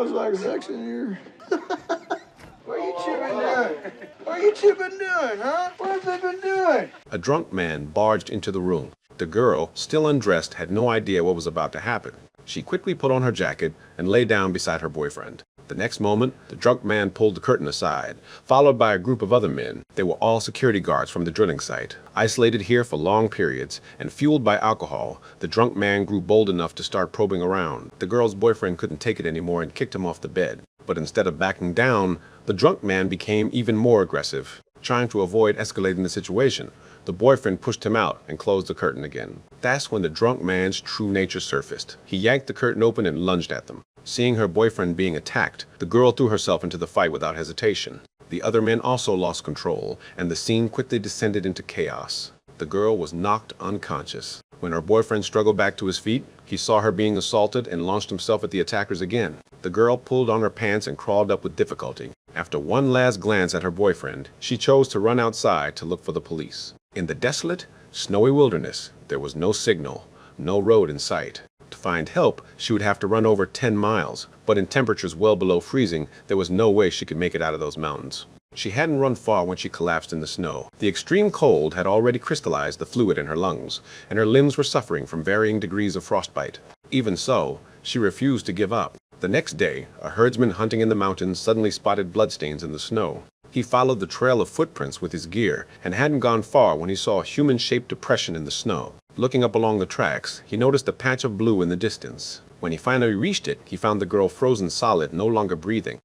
Smells like sex in here. What you two been doing? What you two been doing, huh? What have they been doing? A drunk man barged into the room. The girl, still undressed, had no idea what was about to happen. She quickly put on her jacket and lay down beside her boyfriend. The next moment, the drunk man pulled the curtain aside, followed by a group of other men. They were all security guards from the drilling site. Isolated here for long periods and fueled by alcohol, the drunk man grew bold enough to start probing around. The girl's boyfriend couldn't take it anymore and kicked him off the bed. But instead of backing down, the drunk man became even more aggressive. Trying to avoid escalating the situation, the boyfriend pushed him out and closed the curtain again. That's when the drunk man's true nature surfaced. He yanked the curtain open and lunged at them. Seeing her boyfriend being attacked, the girl threw herself into the fight without hesitation. The other men also lost control, and the scene quickly descended into chaos. The girl was knocked unconscious. When her boyfriend struggled back to his feet, he saw her being assaulted and launched himself at the attackers again. The girl pulled on her pants and crawled up with difficulty. After one last glance at her boyfriend, she chose to run outside to look for the police. In the desolate, snowy wilderness, there was no signal, no road in sight. To find help, she would have to run over 10 miles, but in temperatures well below freezing, there was no way she could make it out of those mountains. She hadn't run far when she collapsed in the snow. The extreme cold had already crystallized the fluid in her lungs, and her limbs were suffering from varying degrees of frostbite. Even so, she refused to give up. The next day, a herdsman hunting in the mountains suddenly spotted bloodstains in the snow. He followed the trail of footprints with his gear and hadn't gone far when he saw a human-shaped depression in the snow. Looking up along the tracks, he noticed a patch of blue in the distance. When he finally reached it, he found the girl frozen solid, no longer breathing.